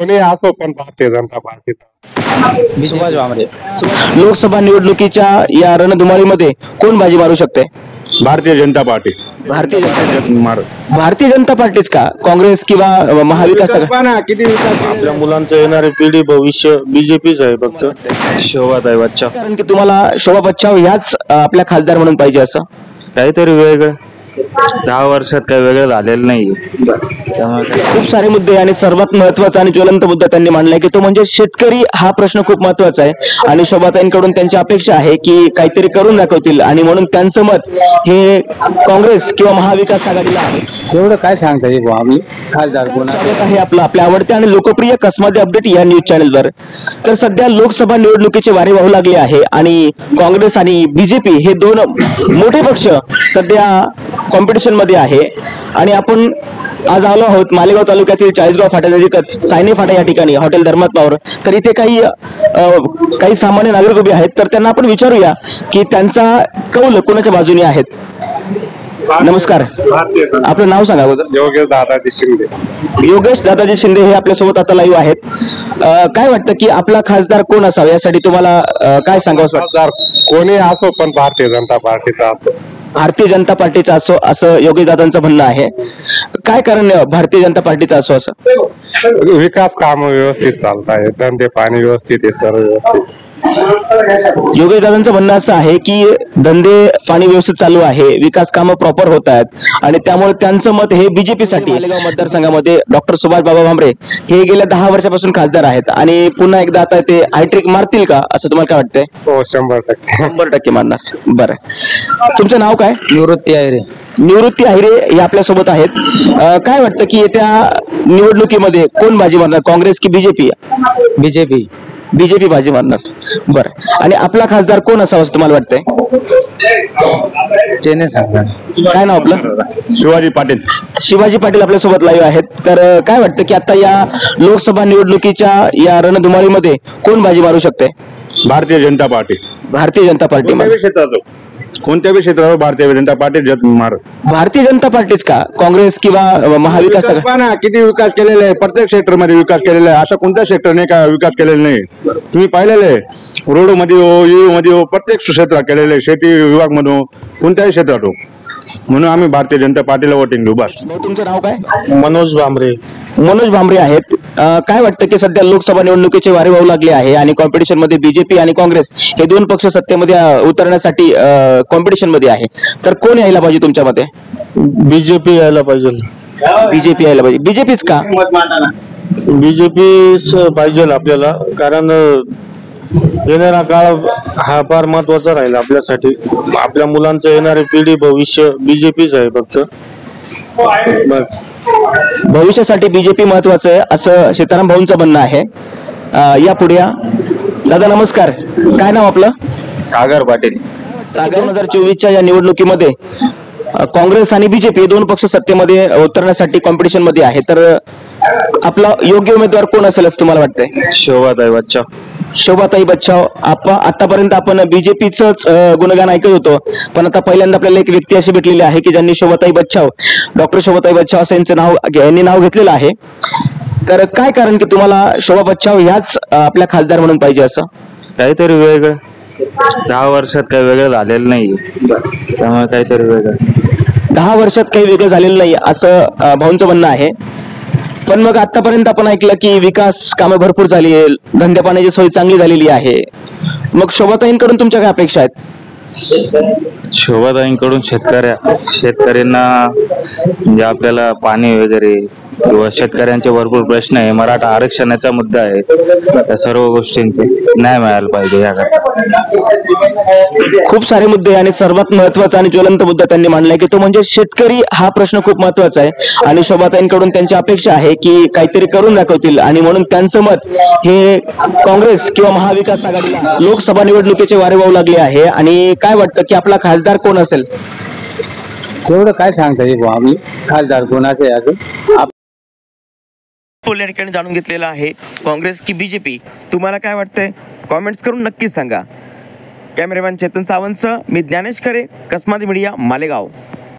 कोणी असो पण भारतीय जनता पार्टीचा सुभाष भामरे. लोकसभा निवडणुकीच्या या रणधुमाळीमध्ये कोण बाजी मारू शकते? भारतीय जनता पार्टी. भारतीय जनता पार्टीच का, काँग्रेस किंवा महाविकास आघाडी? किती विकास आपल्या मुलांचं येणारे पिढी भविष्य बीजेपीच आहे फक्त. शोभाताई बच्चा. कारण की तुम्हाला शोभा बच्चाव ह्याच आपल्या खासदार म्हणून पाहिजे असं? काहीतरी वेगळं 10 वर्षात काही वेगळं झालेलं नाही. खूप सारे मुद्दे आणि सर्वात महत्वाचा आणि ज्वलंत मुद्दा त्यांनी मांडलाय की तो म्हणजे शेतकरी हा प्रश्न खूप महत्वाचा आहे आणि शोभाताईंकडून त्यांची अपेक्षा आहे की काहीतरी करून दाखवतील आणि म्हणून त्यांचं मत हे काँग्रेस किंवा महाविकास आघाडीला आहे. तेवढं काय सांगता येईल आम्ही खासदार स्वागत आहे आपलं आपल्या आवडत्या आणि लोकप्रिय कसमादी अपडेट या न्यूज चॅनलवर. तर सध्या लोकसभा निवडणुकीचे वारे वाहू लागले आहे आणि काँग्रेस आणि बीजेपी हे दोन मोठे पक्ष सध्या कॉम्पिटिशन मध्ये आहे आणि आपण आज आलो आहोत मालेगाव तालुक्यातील चाळीसगाव फाट्यानजीकच सायने फाटा या ठिकाणी हॉटेल धर्मात्मावर. तर इथे काही सामान्य नागरिक उभे आहेत, तर त्यांना आपण विचारूया की त्यांचा कौल कोणाच्या बाजूने आहेत. नमस्कार, आपलं नाव सांगा अगोदर. योगेश दादाजी शिंदे. योगेश दादाजी शिंदे हे आपल्यासोबत आता लाईव्ह आहेत. काय वाटतं की आपला खासदार कोण असावा, यासाठी तुम्हाला काय सांगावं वाटतं? कोणी असो पण भारतीय जनता पार्टीचा असो. भारतीय जनता पार्टीचा असो असं योगेश दादांचं म्हणणं आहे. काय कारण भारतीय जनता पार्टीचा असो असं? विकास काम व्यवस्थित चालत आहे, धंदे पाणी व्यवस्थित आहे, सर्व व्यवस्थित. योगेश दादांचं म्हणणं असं आहे की धंदे पाणी व्यवस्थित चालू आहे, विकास कामं प्रॉपर होत आहेत आणि त्यामुळे त्यांचं मत हे बीजेपी साठी. मालेगाव मतदारसंघामध्ये डॉक्टर सुभाष बाबा भामरे हे गेल्या 10 वर्षापासून खासदार आहेत आणि पुन्हा एकदा आता ते हायट्रिक मारतील का असं तुम्हाला काय वाटतंय? हो, 100%. 100% मारणार. बरं, तुमचं नाव काय? निवृत्ती आहे रे. निवृत्ती अहिरे हे आपल्या सोबत आहेत. काय वाटतं की येत्या निवडणुकीमध्ये कोण बाजी मारणार, काँग्रेस की बीजेपी? बीजेपी. बीजेपी बाजी मारणार. बरं, आणि आपला खासदार कोण असावा असं तुम्हाला वाटतंय? चेने सांगणार. काय नाव आपलं? शिवाजी पाटील. शिवाजी पाटील आपल्यासोबत लाईव्ह आहेत. तर काय वाटतं की आता या लोकसभा निवडणुकीच्या या रणधुमाळीमध्ये कोण बाजी मारू शकते? भारतीय जनता पार्टी. भारतीय जनता पार्टी. कोणत्याही क्षेत्रावर भारतीय जनता पार्टी मार. भारतीय जनता पार्टीच का, काँग्रेस किंवा महाविकास आघाडी? किती विकास केलेला आहे, प्रत्येक क्षेत्रामध्ये विकास केलेला आहे. अशा कोणत्या क्षेत्राने काय विकास केलेला नाही? तुम्ही पाहिलेलं आहे, रोड मध्ये हो, यू मध्ये हो, प्रत्येक क्षेत्रात केलेले, शेती विभाग मध्ये हो, कोणत्याही क्षेत्रात हो. म्हणून आम्ही भारतीय जनता पार्टीला वोटिंग देऊ. बस. तुमचं नाव काय? मनोज भामरे. मनोज भामरे आहेत. काय वाटतं की सध्या लोकसभा निवडणुकीचे वारे वाहू लागले आहे आणि कॉम्पिटिशन मध्ये बीजेपी आणि काँग्रेस हे दोन पक्ष सत्तेमध्ये उतरण्यासाठी कॉम्पिटिशन मध्ये आहे, तर कोण यायला पाहिजे तुमच्या मते? बीजेपी यायला पाहिजे. बीजेपी यायला पाहिजे. बीजेपीच का? बीजेपीच पाहिजे आपल्याला, कारण येणारा काळ हा फार महत्वाचा राहील आपल्यासाठी. आपल्या मुलांचं येणारे पिढी भविष्य बीजेपीच आहे फक्त. भविष्यासाठी बीजेपी महत्वाचं आहे असं सीताराम भाऊंचं म्हणणं आहे. या पुढे या. दादा नमस्कार, काय नाव आपलं? सागर पाटील. सागर. 2024च्या या निवडणुकीमध्ये काँग्रेस आणि बीजेपी दोन पक्ष सत्तेमध्ये उतरण्यासाठी कॉम्पिटिशन मध्ये आहे, तर आपला योग्य उमेदवार कोण असेल असं तुम्हाला वाटतंय? शोभाताई बच्चा. शोभाताई बच्चाव. आतापर्यंत आपण बीजेपीच गुणगान ऐकत होतो, पण आता पहिल्यांदा आपल्याला एक व्यक्ती अशी भेटलेली आहे की ज्यांनी शोभाताई बच्चाव, डॉक्टर शोभाताई बच्चाव असं यांनी नाव घेतलेलं आहे. तर काय कारण की तुम्हाला शोभा बच्चाव ह्याच आपल्या खासदार म्हणून पाहिजे असं? काहीतरी वेगळं 10 वर्षात काही वेगळं झालेलं नाही, त्यामुळे काहीतरी वेगळं. 10 वर्षात काही वेगळं झालेलं नाही असं भाऊंचं म्हणणं आहे. पण मग आतापर्यंत आपण ऐकलं की विकास कामं भरपूर झाली आहे, धंद्या पाण्याची सोय चांगली झालेली आहे. मग शोभाताईंकडून तुमच्या काय अपेक्षा आहेत? शोभाताईंकडून शेतकऱ्यांना म्हणजे आपल्याला पाणी वगैरे किंवा शेतकऱ्यांचे भरपूर प्रश्न आहे, मराठा आरक्षणाचा मुद्दा आहे, त्या सर्व गोष्टींचे न्याय मिळायला पाहिजे. खूप सारे मुद्दे आणि सर्वात महत्वाचा आणि ज्वलंत मुद्दा त्यांनी मांडलाय की तो म्हणजे शेतकरी हा प्रश्न खूप महत्वाचा आहे आणि शोभाताईंकडून त्यांची अपेक्षा आहे की काहीतरी करून दाखवतील आणि म्हणून त्यांचं मत हे काँग्रेस किंवा महाविकास आघाडीला. लोकसभा निवडणुकीचे वारे वाहू लागले आहे आणि काय वाटतं की आपला खासदार कोण असेल? तेवढं काय सांगता येईल आम्ही खासदार कोणाचे अजून या ठिकाणी जाणून घेतलेला आहे. काँग्रेस की बीजेपी, तुम्हाला काय वाटतंय? कॉमेंट्स करून नक्कीच सांगा. कॅमेरामॅन चेतन सावंतसह मी ज्ञानेश खरे, कसमादी मीडिया, मालेगाव.